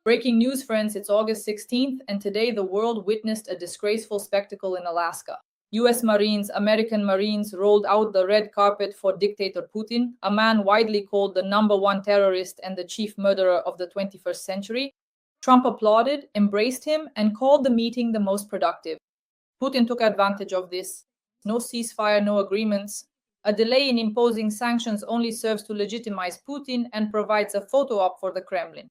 Breaking news, friends, it's August 16th, and today the world witnessed a disgraceful spectacle in Alaska. US American Marines rolled out the red carpet for dictator Putin, a man widely called the #1 terrorist and the chief murderer of the 21st century. Trump applauded, embraced him, and called the meeting the most productive. Putin took advantage of this. No ceasefire, no agreements. A delay in imposing sanctions only serves to legitimize Putin and provides a photo op for the Kremlin.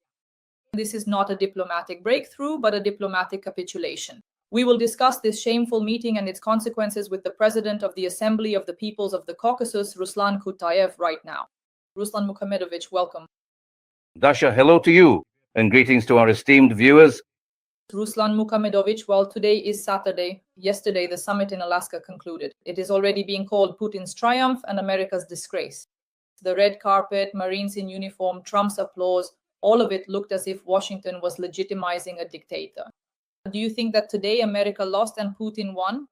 This is not a diplomatic breakthrough, but a diplomatic capitulation. We will discuss this shameful meeting and its consequences with the President of the Assembly of the Peoples of the Caucasus, Ruslan Kutayev, right now. Ruslan Mukhomedovich, welcome. Dasha, hello to you, and greetings to our esteemed viewers. Ruslan Mukhomedovich, well, today is Saturday. Yesterday, the summit in Alaska concluded. It is already being called Putin's triumph and America's disgrace. The red carpet, Marines in uniform, Trump's applause, all of it looked as if Washington was legitimizing a dictator. Do you think that today America lost and Putin won?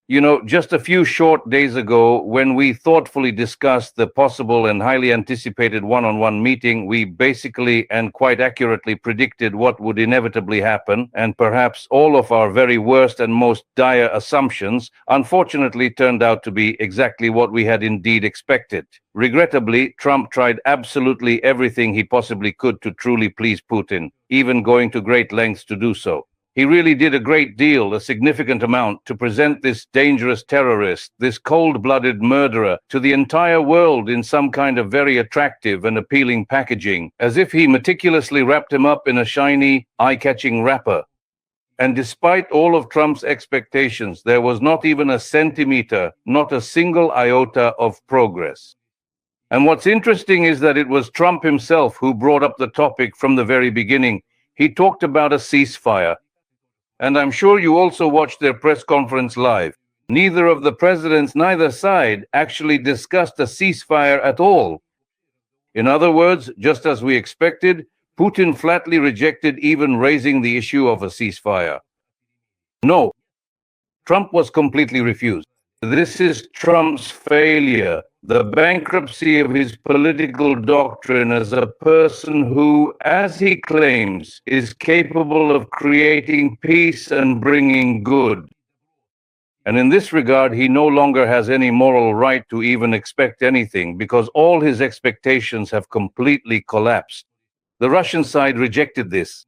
You know, just a few short days ago, when we thoughtfully discussed the possible and highly anticipated one-on-one meeting, we basically and quite accurately predicted what would inevitably happen, and perhaps all of our very worst and most dire assumptions unfortunately turned out to be exactly what we had indeed expected. Regrettably, Trump tried absolutely everything he possibly could to truly please Putin, even going to great lengths to do so. He really did a great deal, a significant amount, to present this dangerous terrorist, this cold-blooded murderer, to the entire world in some kind of very attractive and appealing packaging, as if he meticulously wrapped him up in a shiny, eye-catching wrapper. And despite all of Trump's expectations, there was not even a centimeter, not a single iota of progress. And what's interesting is that it was Trump himself who brought up the topic from the very beginning. He talked about a ceasefire. And I'm sure you also watched their press conference live. Neither of the presidents, neither side, actually discussed a ceasefire at all. In other words, just as we expected, Putin flatly rejected even raising the issue of a ceasefire. No, Trump was completely refused. This is Trump's failure, the bankruptcy of his political doctrine as a person who, as he claims, is capable of creating peace and bringing good. And in this regard, he no longer has any moral right to even expect anything, because all his expectations have completely collapsed. The Russian side rejected this.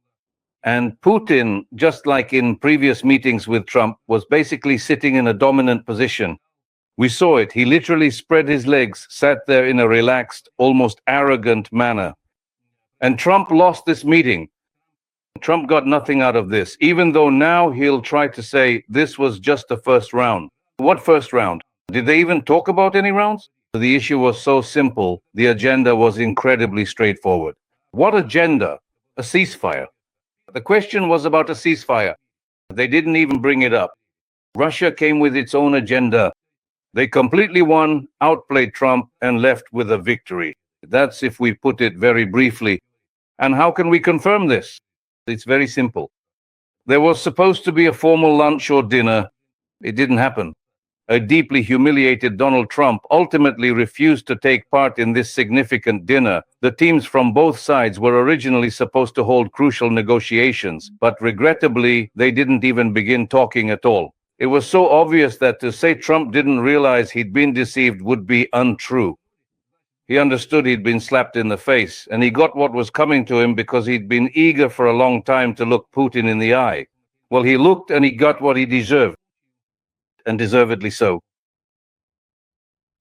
And Putin, just like in previous meetings with Trump, was basically sitting in a dominant position. We saw it. He literally spread his legs, sat there in a relaxed, almost arrogant manner. And Trump lost this meeting. Trump got nothing out of this, even though now he'll try to say this was just the first round. What first round? Did they even talk about any rounds? The issue was so simple. The agenda was incredibly straightforward. What agenda? A ceasefire. The question was about a ceasefire. They didn't even bring it up. Russia came with its own agenda. They completely won, outplayed Trump, and left with a victory. That's if we put it very briefly. And how can we confirm this? It's very simple. There was supposed to be a formal lunch or dinner. It didn't happen. A deeply humiliated Donald Trump ultimately refused to take part in this significant dinner. The teams from both sides were originally supposed to hold crucial negotiations, but regrettably, they didn't even begin talking at all. It was so obvious that to say Trump didn't realize he'd been deceived would be untrue. He understood he'd been slapped in the face, and he got what was coming to him because he'd been eager for a long time to look Putin in the eye. Well, he looked and he got what he deserved. And deservedly so.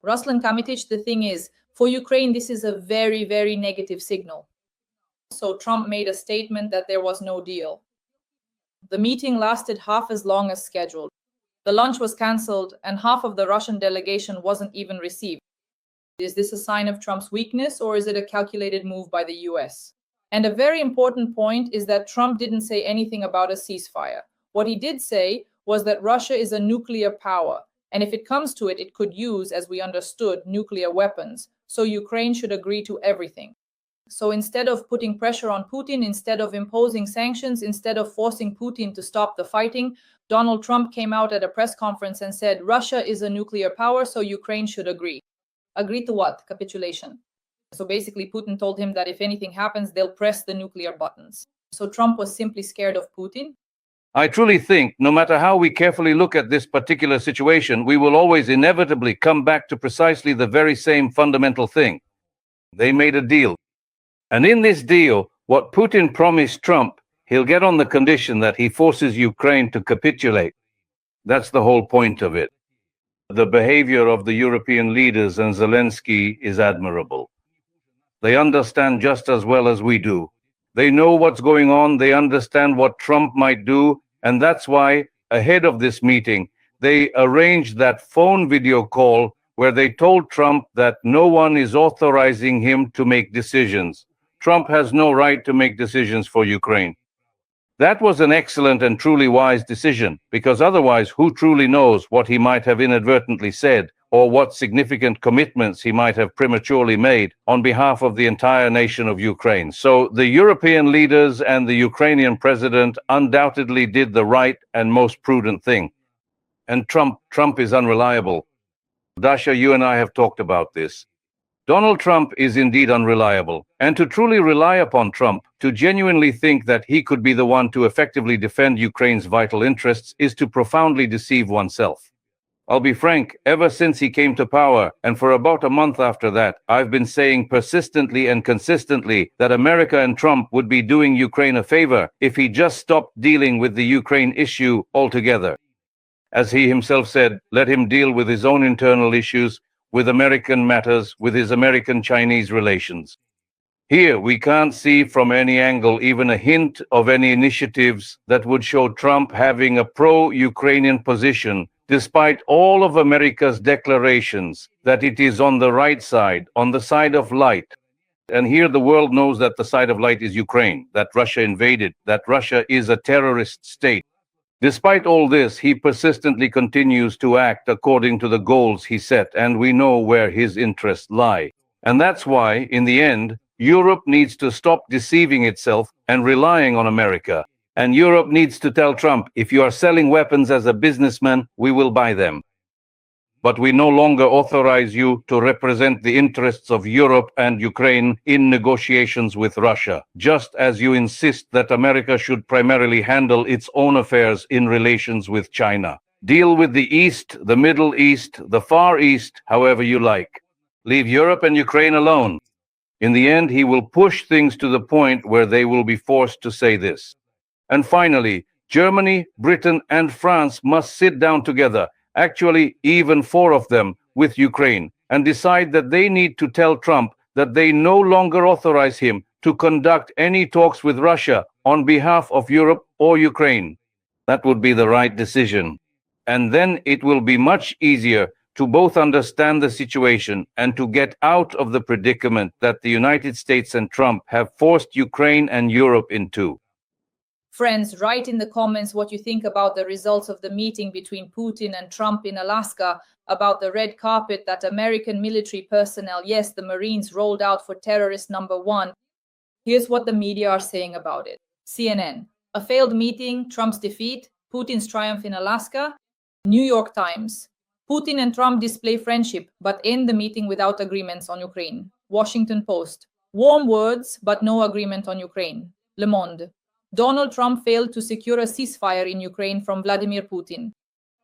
Ruslan Kamitich, the thing is, for Ukraine, this is a very, very negative signal. So Trump made a statement that there was no deal. The meeting lasted half as long as scheduled. The lunch was cancelled, and half of the Russian delegation wasn't even received. Is this a sign of Trump's weakness, or is it a calculated move by the US? And a very important point is that Trump didn't say anything about a ceasefire. What he did say was that Russia is a nuclear power, and if it comes to it, it could use, as we understood, nuclear weapons. So Ukraine should agree to everything. So instead of putting pressure on Putin, instead of imposing sanctions, instead of forcing Putin to stop the fighting, Donald Trump came out at a press conference and said, Russia is a nuclear power, so Ukraine should agree. Agree to what? Capitulation. So basically, Putin told him that if anything happens, they'll press the nuclear buttons. So Trump was simply scared of Putin. I truly think no matter how we carefully look at this particular situation, we will always inevitably come back to precisely the very same fundamental thing. They made a deal. And in this deal, what Putin promised Trump, he'll get on the condition that he forces Ukraine to capitulate. That's the whole point of it. The behavior of the European leaders and Zelensky is admirable. They understand just as well as we do. They know what's going on, they understand what Trump might do, and that's why, ahead of this meeting, they arranged that phone video call where they told Trump that no one is authorizing him to make decisions. Trump has no right to make decisions for Ukraine. That was an excellent and truly wise decision, because otherwise, who truly knows what he might have inadvertently said, or what significant commitments he might have prematurely made on behalf of the entire nation of Ukraine. So the European leaders and the Ukrainian president undoubtedly did the right and most prudent thing. And Trump is unreliable. Dasha, you and I have talked about this. Donald Trump is indeed unreliable, and to truly rely upon Trump, to genuinely think that he could be the one to effectively defend Ukraine's vital interests, is to profoundly deceive oneself. I'll be frank, ever since he came to power, and for about a month after that, I've been saying persistently and consistently that America and Trump would be doing Ukraine a favor if he just stopped dealing with the Ukraine issue altogether. As he himself said, let him deal with his own internal issues, with American matters, with his American-Chinese relations. Here, we can't see from any angle even a hint of any initiatives that would show Trump having a pro-Ukrainian position, despite all of America's declarations that it is on the right side, on the side of light. And here the world knows that the side of light is Ukraine, that Russia invaded, that Russia is a terrorist state. Despite all this, he persistently continues to act according to the goals he set, and we know where his interests lie. And that's why, in the end, Europe needs to stop deceiving itself and relying on America. And Europe needs to tell Trump, if you are selling weapons as a businessman, we will buy them. But we no longer authorize you to represent the interests of Europe and Ukraine in negotiations with Russia, just as you insist that America should primarily handle its own affairs in relations with China. Deal with the East, the Middle East, the Far East, however you like. Leave Europe and Ukraine alone. In the end, he will push things to the point where they will be forced to say this. And finally, Germany, Britain, and France must sit down together, actually even four of them, with Ukraine, and decide that they need to tell Trump that they no longer authorize him to conduct any talks with Russia on behalf of Europe or Ukraine. That would be the right decision. And then it will be much easier to both understand the situation and to get out of the predicament that the United States and Trump have forced Ukraine and Europe into. Friends, write in the comments what you think about the results of the meeting between Putin and Trump in Alaska, about the red carpet that American military personnel, yes, the Marines, rolled out for terrorist number one. Here's what the media are saying about it. CNN, a failed meeting, Trump's defeat, Putin's triumph in Alaska. New York Times, Putin and Trump display friendship but end the meeting without agreements on Ukraine. Washington Post, warm words but no agreement on Ukraine. Le Monde, Donald Trump failed to secure a ceasefire in Ukraine from Vladimir Putin.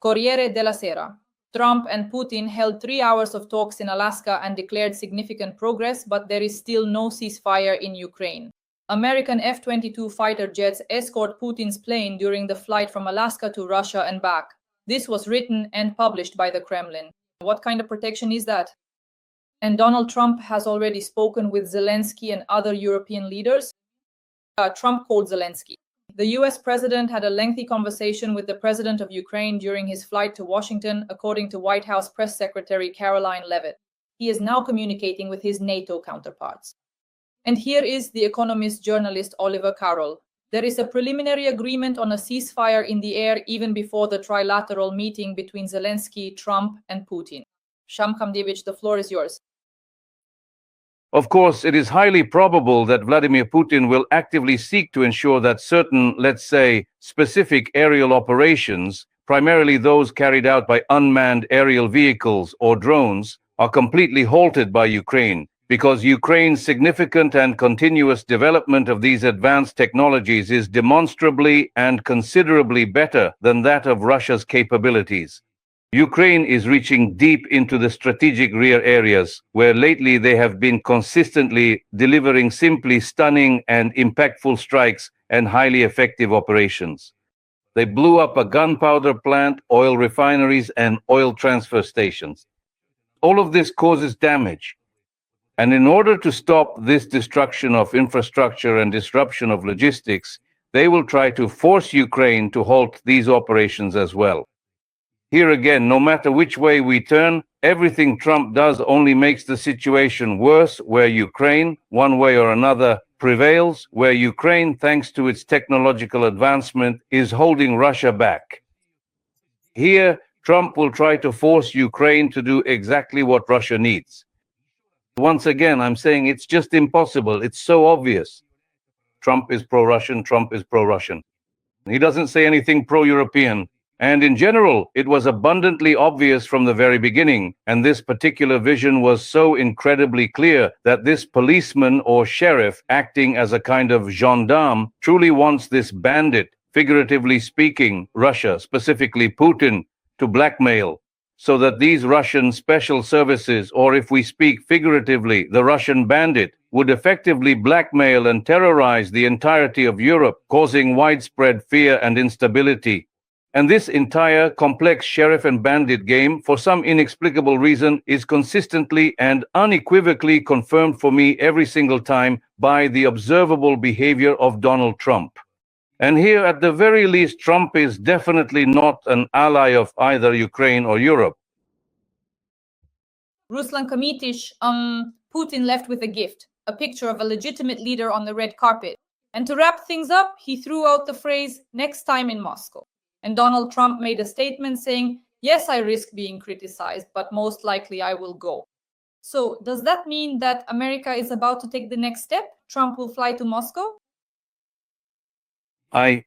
Corriere della Sera, Trump and Putin held 3 hours of talks in Alaska and declared significant progress, but there is still no ceasefire in Ukraine. American F-22 fighter jets escort Putin's plane during the flight from Alaska to Russia and back. This was written and published by the Kremlin. What kind of protection is that? And Donald Trump has already spoken with Zelensky and other European leaders. Trump called Zelensky. The US president had a lengthy conversation with the president of Ukraine during his flight to Washington, according to White House Press Secretary Caroline Leavitt. He is now communicating with his NATO counterparts. And here is The Economist journalist Oliver Carroll. There is a preliminary agreement on a ceasefire in the air even before the trilateral meeting between Zelensky, Trump, and Putin. Sham Kamdevich, the floor is yours. Of course, it is highly probable that Vladimir Putin will actively seek to ensure that certain, let's say, specific aerial operations, primarily those carried out by unmanned aerial vehicles or drones, are completely halted by Ukraine, because Ukraine's significant and continuous development of these advanced technologies is demonstrably and considerably better than that of Russia's capabilities. Ukraine is reaching deep into the strategic rear areas, where lately they have been consistently delivering simply stunning and impactful strikes and highly effective operations. They blew up a gunpowder plant, oil refineries, and oil transfer stations. All of this causes damage. And in order to stop this destruction of infrastructure and disruption of logistics, they will try to force Ukraine to halt these operations as well. Here again, no matter which way we turn, everything Trump does only makes the situation worse, where Ukraine, one way or another, prevails, where Ukraine, thanks to its technological advancement, is holding Russia back. Here, Trump will try to force Ukraine to do exactly what Russia needs. Once again, I'm saying it's just impossible. It's so obvious. Trump is pro-Russian. Trump is pro-Russian. He doesn't say anything pro-European. And in general, it was abundantly obvious from the very beginning. And this particular vision was so incredibly clear that this policeman or sheriff, acting as a kind of gendarme, truly wants this bandit, figuratively speaking, Russia, specifically Putin, to blackmail, so that these Russian special services, or if we speak figuratively, the Russian bandit, would effectively blackmail and terrorize the entirety of Europe, causing widespread fear and instability. And this entire complex sheriff and bandit game, for some inexplicable reason, is consistently and unequivocally confirmed for me every single time by the observable behavior of Donald Trump. And here, at the very least, Trump is definitely not an ally of either Ukraine or Europe. Ruslan Kamitish, Putin left with a gift, a picture of a legitimate leader on the red carpet. And to wrap things up, he threw out the phrase, "next time in Moscow." And Donald Trump made a statement saying, "Yes, I risk being criticized, but most likely I will go." So does that mean that America is about to take the next step? Trump will fly to Moscow? I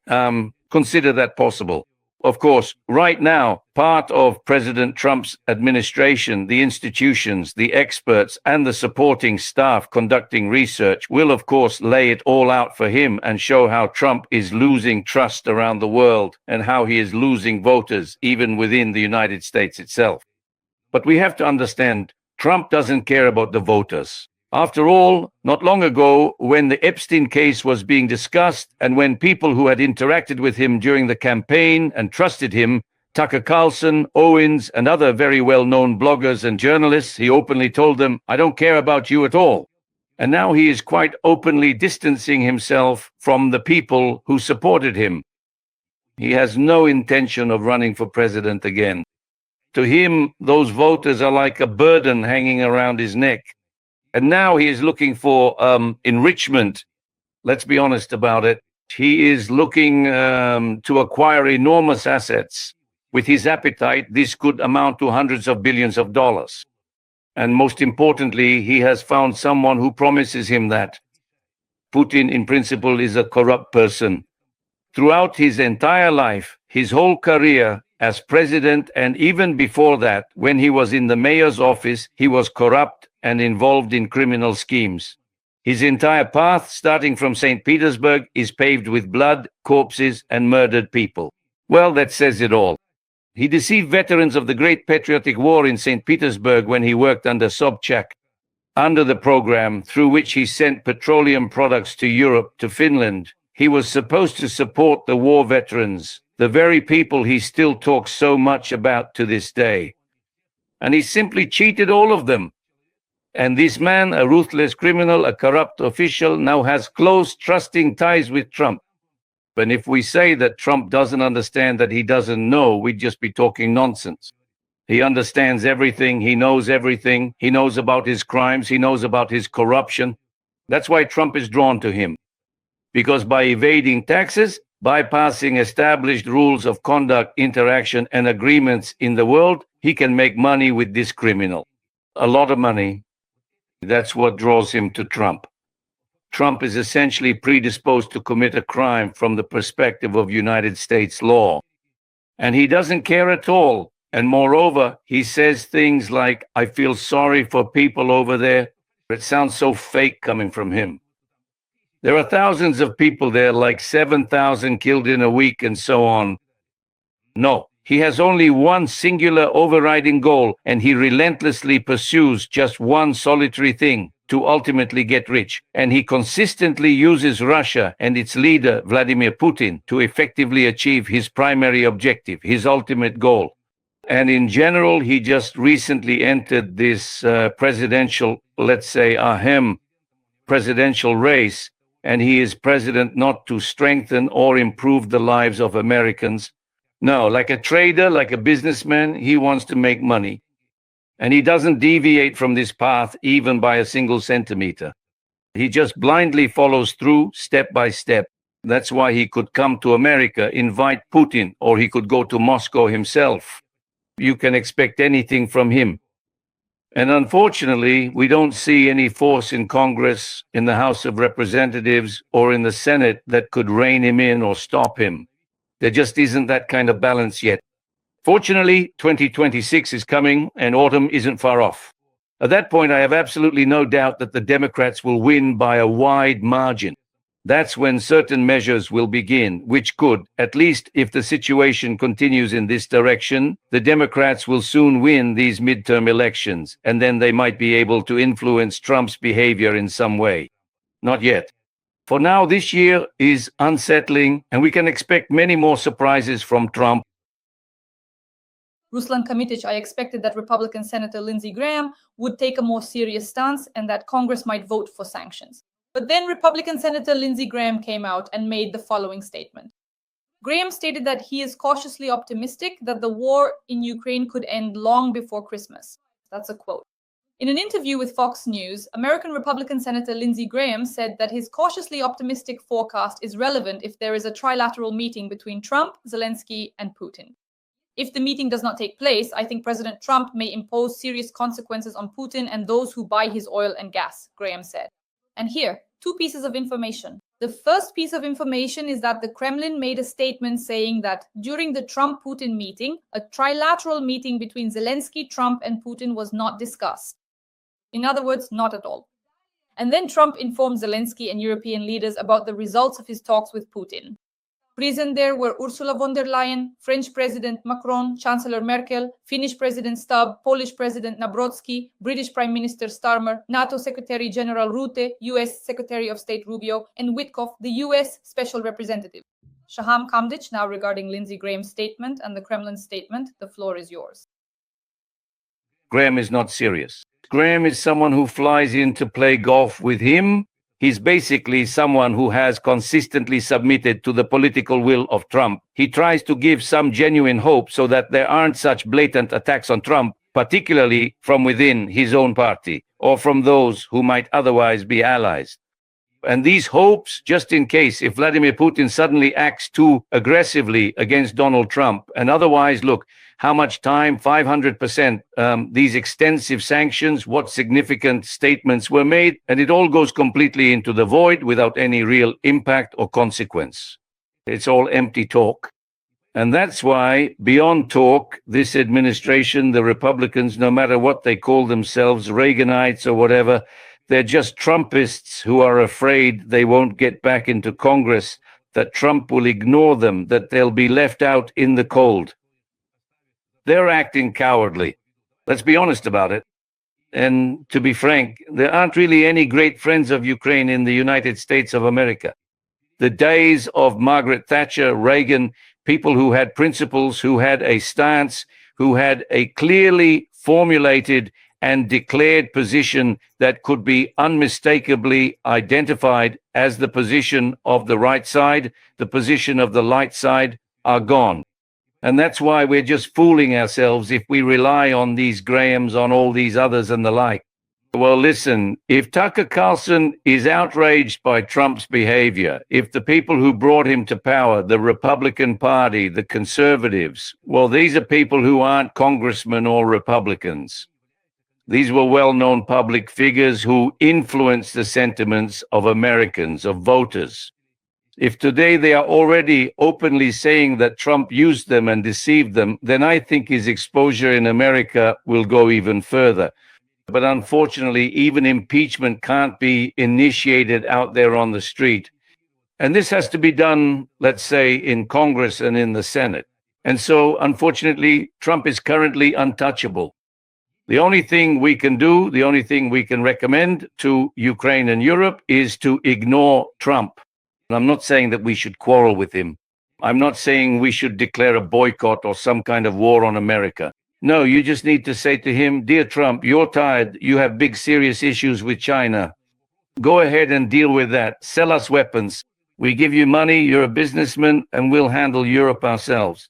consider that possible. Of course, right now, part of President Trump's administration, the institutions, the experts, and the supporting staff conducting research will, of course, lay it all out for him and show how Trump is losing trust around the world and how he is losing voters, even within the United States itself. But we have to understand, Trump doesn't care about the voters. After all, not long ago, when the Epstein case was being discussed and when people who had interacted with him during the campaign and trusted him, Tucker Carlson, Owens, and other very well-known bloggers and journalists, he openly told them, "I don't care about you at all." And now he is quite openly distancing himself from the people who supported him. He has no intention of running for president again. To him, those voters are like a burden hanging around his neck. And now he is looking for enrichment. Let's be honest about it. He is looking to acquire enormous assets. With his appetite, this could amount to hundreds of billions of dollars. And most importantly, he has found someone who promises him that. Putin, in principle, is a corrupt person. Throughout his entire life, his whole career as president, and even before that, when he was in the mayor's office, he was corrupt and involved in criminal schemes. His entire path, starting from St. Petersburg, is paved with blood, corpses, and murdered people. Well, that says it all. He deceived veterans of the Great Patriotic War in St. Petersburg when he worked under Sobchak, under the program through which he sent petroleum products to Europe, to Finland. He was supposed to support the war veterans, the very people he still talks so much about to this day. And he simply cheated all of them. And this man, a ruthless criminal, a corrupt official, now has close, trusting ties with Trump. And if we say that Trump doesn't understand, that he doesn't know, we'd just be talking nonsense. He understands everything. He knows everything. He knows about his crimes. He knows about his corruption. That's why Trump is drawn to him. Because by evading taxes, bypassing established rules of conduct, interaction, and agreements in the world, he can make money with this criminal. A lot of money. That's what draws him to Trump. Trump is essentially predisposed to commit a crime from the perspective of United States law. And he doesn't care at all. And moreover, he says things like, "I feel sorry for people over there." It sounds so fake coming from him. There are thousands of people there, like 7,000 killed in a week and so on. No, he has only one singular overriding goal, and he relentlessly pursues just one solitary thing: to ultimately get rich. And he consistently uses Russia and its leader, Vladimir Putin, to effectively achieve his primary objective, his ultimate goal. And in general, he just recently entered this presidential, let's say, presidential race, and he is president not to strengthen or improve the lives of Americans. No, like a trader, like a businessman, he wants to make money. And he doesn't deviate from this path even by a single centimeter. He just blindly follows through step by step. That's why he could come to America, invite Putin, or he could go to Moscow himself. You can expect anything from him. And unfortunately, we don't see any force in Congress, in the House of Representatives, or in the Senate that could rein him in or stop him. There just isn't that kind of balance yet. Fortunately, 2026 is coming and autumn isn't far off. At that point, I have absolutely no doubt that the Democrats will win by a wide margin. That's when certain measures will begin, which could, at least if the situation continues in this direction, the Democrats will soon win these midterm elections, and then they might be able to influence Trump's behavior in some way. Not yet. For now, this year is unsettling, and we can expect many more surprises from Trump. Ruslan Kamitic, I expected that Republican Senator Lindsey Graham would take a more serious stance and that Congress might vote for sanctions. But then Republican Senator Lindsey Graham came out and made the following statement. Graham stated that he is cautiously optimistic that the war in Ukraine could end long before Christmas. That's a quote. In an interview with Fox News, American Republican Senator Lindsey Graham said that his cautiously optimistic forecast is relevant if there is a trilateral meeting between Trump, Zelensky, and Putin. If the meeting does not take place, I think President Trump may impose serious consequences on Putin and those who buy his oil and gas, Graham said. And here, two pieces of information. The first piece of information is that the Kremlin made a statement saying that during the Trump-Putin meeting, a trilateral meeting between Zelensky, Trump, and Putin was not discussed. In other words, not at all. And then Trump informed Zelensky and European leaders about the results of his talks with Putin. Present there were Ursula von der Leyen, French President Macron, Chancellor Merkel, Finnish President Stubb, Polish President Nawrocki, British Prime Minister Starmer, NATO Secretary General Rutte, US Secretary of State Rubio, and Witkoff, the US Special Representative. Shaham Kamdic, now regarding Lindsey Graham's statement and the Kremlin statement, the floor is yours. Graham is not serious. Graham is someone who flies in to play golf with him. He's basically someone who has consistently submitted to the political will of Trump. He tries to give some genuine hope so that there aren't such blatant attacks on Trump, particularly from within his own party or from those who might otherwise be allies. And these hopes, just in case, if Vladimir Putin suddenly acts too aggressively against Donald Trump, and otherwise, look, how much time, 500%, these extensive sanctions, what significant statements were made, and it all goes completely into the void without any real impact or consequence. It's all empty talk. And that's why, beyond talk, this administration, the Republicans, no matter what they call themselves, Reaganites or whatever, they're just Trumpists who are afraid they won't get back into Congress, that Trump will ignore them, that they'll be left out in the cold. They're acting cowardly. Let's be honest about it. And to be frank, there aren't really any great friends of Ukraine in the United States of America. The days of Margaret Thatcher, Reagan, people who had principles, who had a stance, who had a clearly formulated and declared position that could be unmistakably identified as the position of the right side, the position of the light side, are gone. And that's why we're just fooling ourselves if we rely on these Grahams, on all these others and the like. Well, listen, if Tucker Carlson is outraged by Trump's behavior, if the people who brought him to power, the Republican Party, the conservatives, well, these are people who aren't congressmen or Republicans. These were well-known public figures who influenced the sentiments of Americans, of voters. If today they are already openly saying that Trump used them and deceived them, then I think his exposure in America will go even further. But unfortunately, even impeachment can't be initiated out there on the street. And this has to be done, let's say, in Congress and in the Senate. And so, unfortunately, Trump is currently untouchable. The only thing we can do, the only thing we can recommend to Ukraine and Europe is to ignore Trump. And I'm not saying that we should quarrel with him. I'm not saying we should declare a boycott or some kind of war on America. No, you just need to say to him, dear Trump, you're tired. You have big, serious issues with China. Go ahead and deal with that. Sell us weapons. We give you money, you're a businessman, and we'll handle Europe ourselves.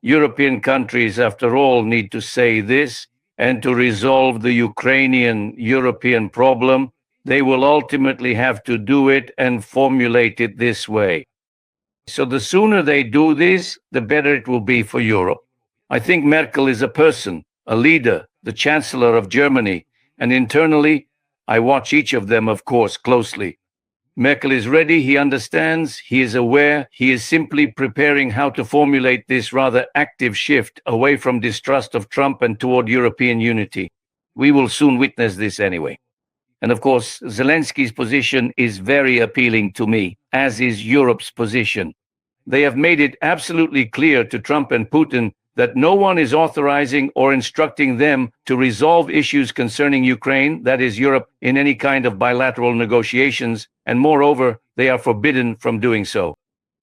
European countries, after all, need to say this, and to resolve the Ukrainian-European problem, they will ultimately have to do it and formulate it this way. So the sooner they do this, the better it will be for Europe. I think Merkel is a person, a leader, the Chancellor of Germany, and internally, I watch each of them, of course, closely. Merkel is ready, he understands, he is aware, he is simply preparing how to formulate this rather active shift away from distrust of Trump and toward European unity. We will soon witness this anyway. And of course, Zelensky's position is very appealing to me, as is Europe's position. They have made it absolutely clear to Trump and Putin that no one is authorizing or instructing them to resolve issues concerning Ukraine, that is Europe, in any kind of bilateral negotiations, and moreover, they are forbidden from doing so.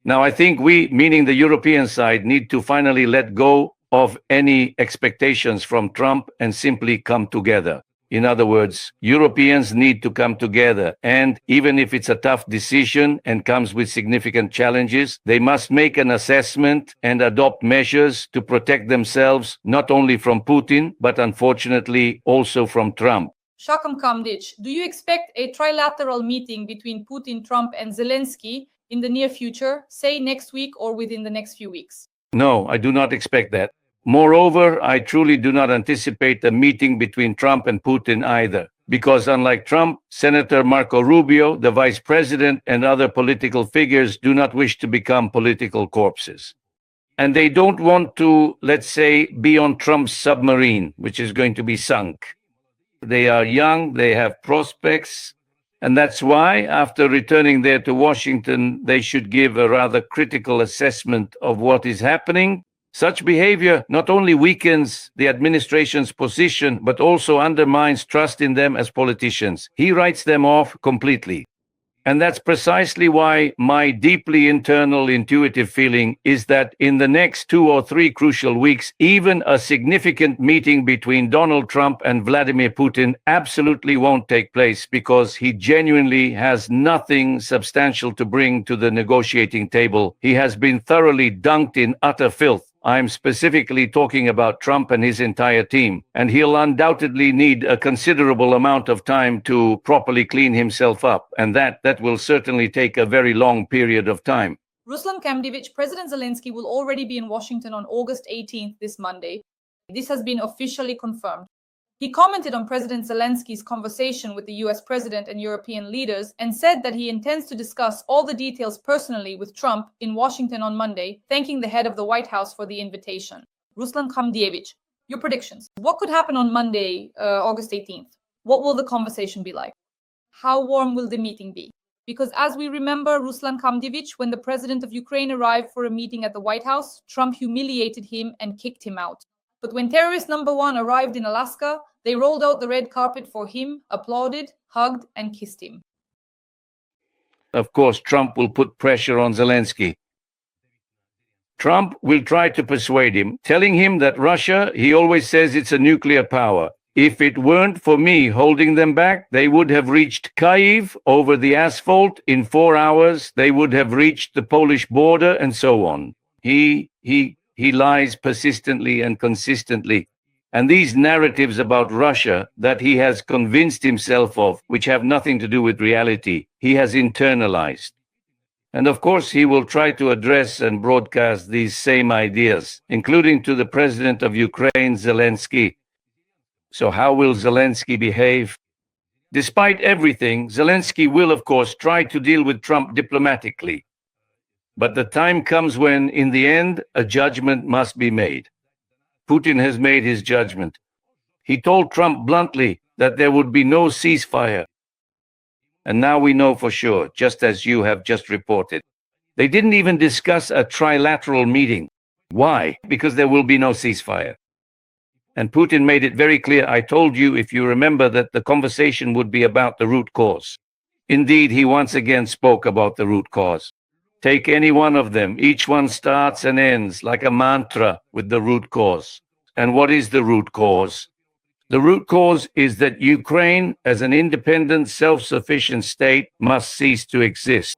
Now, I think we, meaning the European side, need to finally let go of any expectations from Trump and simply come together. In other words, Europeans need to come together, and even if it's a tough decision and comes with significant challenges, they must make an assessment and adopt measures to protect themselves not only from Putin, but unfortunately also from Trump. Shakam Kamdic, do you expect a trilateral meeting between Putin, Trump, and Zelensky in the near future, say next week or within the next few weeks? No, I do not expect that. Moreover, I truly do not anticipate a meeting between Trump and Putin either, because unlike Trump, Senator Marco Rubio, the vice president, and other political figures do not wish to become political corpses. And they don't want to, let's say, be on Trump's submarine, which is going to be sunk. They are young, they have prospects, and that's why, after returning there to Washington, they should give a rather critical assessment of what is happening. Such behavior not only weakens the administration's position, but also undermines trust in them as politicians. He writes them off completely. And that's precisely why my deeply internal intuitive feeling is that in the next 2 or 3 crucial weeks, even a significant meeting between Donald Trump and Vladimir Putin absolutely won't take place, because he genuinely has nothing substantial to bring to the negotiating table. He has been thoroughly dunked in utter filth. I'm specifically talking about Trump and his entire team, and he'll undoubtedly need a considerable amount of time to properly clean himself up, and that will certainly take a very long period of time. Ruslan Kamdic, President Zelensky will already be in Washington on August 18th, this Monday. This has been officially confirmed. He commented on President Zelensky's conversation with the US President and European leaders and said that he intends to discuss all the details personally with Trump in Washington on Monday, thanking the head of the White House for the invitation. Ruslan Kamdic, your predictions. What could happen on Monday, August 18th? What will the conversation be like? How warm will the meeting be? Because as we remember, Ruslan Kamdic, when the president of Ukraine arrived for a meeting at the White House, Trump humiliated him and kicked him out. But when terrorist number 1 arrived in Alaska, they rolled out the red carpet for him, applauded, hugged, and kissed him. Of course, Trump will put pressure on Zelensky. Trump will try to persuade him, telling him that Russia, he always says, it's a nuclear power. If it weren't for me holding them back, they would have reached Kyiv over the asphalt in 4 hours. They would have reached the Polish border and so on. He lies persistently and consistently. And these narratives about Russia that he has convinced himself of, which have nothing to do with reality, he has internalized. And of course, he will try to address and broadcast these same ideas, including to the president of Ukraine, Zelensky. So how will Zelensky behave? Despite everything, Zelensky will, of course, try to deal with Trump diplomatically. But the time comes when, in the end, a judgment must be made. Putin has made his judgment. He told Trump bluntly that there would be no ceasefire. And now we know for sure, just as you have just reported. They didn't even discuss a trilateral meeting. Why? Because there will be no ceasefire. And Putin made it very clear, I told you, if you remember, that the conversation would be about the root cause. Indeed, he once again spoke about the root cause. Take any one of them. Each one starts and ends like a mantra with the root cause. And what is the root cause? The root cause is that Ukraine, as an independent, self-sufficient state, must cease to exist.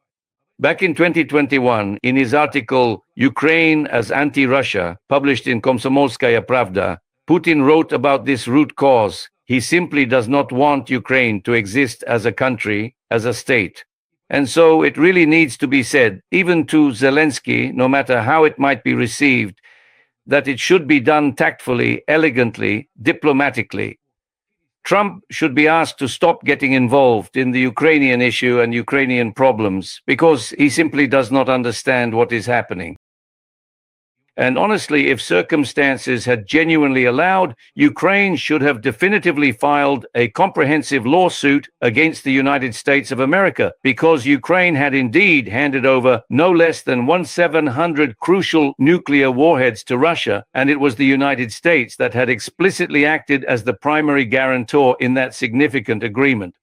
Back in 2021, in his article, Ukraine as Anti-Russia, published in Komsomolskaya Pravda, Putin wrote about this root cause. He simply does not want Ukraine to exist as a country, as a state. And so it really needs to be said, even to Zelensky, no matter how it might be received, that it should be done tactfully, elegantly, diplomatically. Trump should be asked to stop getting involved in the Ukrainian issue and Ukrainian problems because he simply does not understand what is happening. And honestly, if circumstances had genuinely allowed, Ukraine should have definitively filed a comprehensive lawsuit against the United States of America, because Ukraine had indeed handed over no less than 1,700 crucial nuclear warheads to Russia, and it was the United States that had explicitly acted as the primary guarantor in that significant agreement.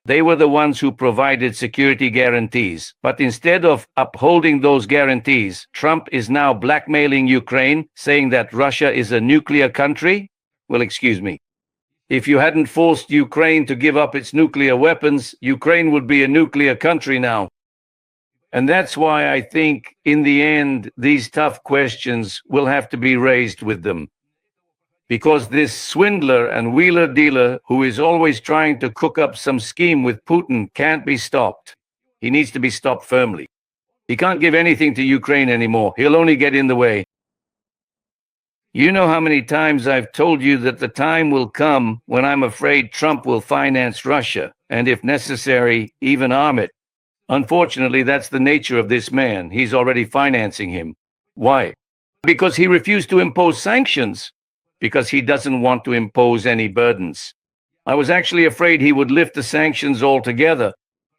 They were the ones who provided security guarantees. But instead of upholding those guarantees, Trump is now blackmailing Ukraine, saying that Russia is a nuclear country. Well, excuse me. If you hadn't forced Ukraine to give up its nuclear weapons, Ukraine would be a nuclear country now. And that's why I think, in the end, these tough questions will have to be raised with them. Because this swindler and wheeler-dealer who is always trying to cook up some scheme with Putin can't be stopped. He needs to be stopped firmly. He can't give anything to Ukraine anymore. He'll only get in the way. You know how many times I've told you that the time will come when I'm afraid Trump will finance Russia, and if necessary, even arm it. Unfortunately, that's the nature of this man. He's already financing him. Why? Because he refused to impose sanctions. Because he doesn't want to impose any burdens. I was actually afraid he would lift the sanctions altogether.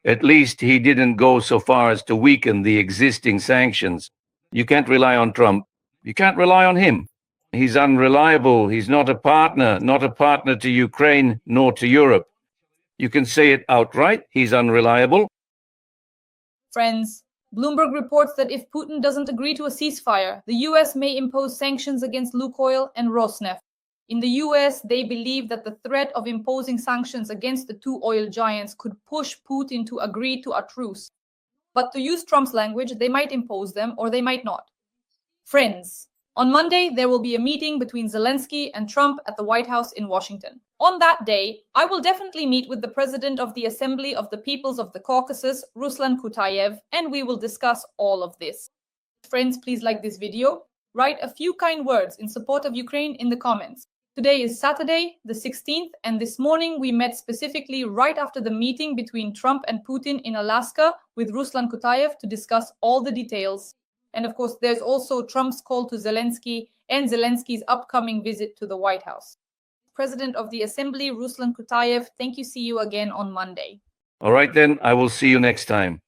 At least he didn't go so far as to weaken the existing sanctions. You can't rely on Trump. You can't rely on him. He's unreliable. He's not a partner to Ukraine nor to Europe. You can say it outright. He's unreliable. Friends, Bloomberg reports that if Putin doesn't agree to a ceasefire, the US may impose sanctions against Lukoil and Rosneft. In the US, they believe that the threat of imposing sanctions against the two oil giants could push Putin to agree to a truce. But to use Trump's language, they might impose them or they might not. Friends, on Monday, there will be a meeting between Zelensky and Trump at the White House in Washington. On that day, I will definitely meet with the President of the Assembly of the Peoples of the Caucasus, Ruslan Kutayev, and we will discuss all of this. Friends, please like this video. Write a few kind words in support of Ukraine in the comments. Today is Saturday, the 16th, and this morning we met specifically right after the meeting between Trump and Putin in Alaska with Ruslan Kutayev to discuss all the details. And of course, there's also Trump's call to Zelensky and Zelensky's upcoming visit to the White House. President of the Assembly, Ruslan Kutayev, thank you. See you again on Monday. All right, then. I will see you next time.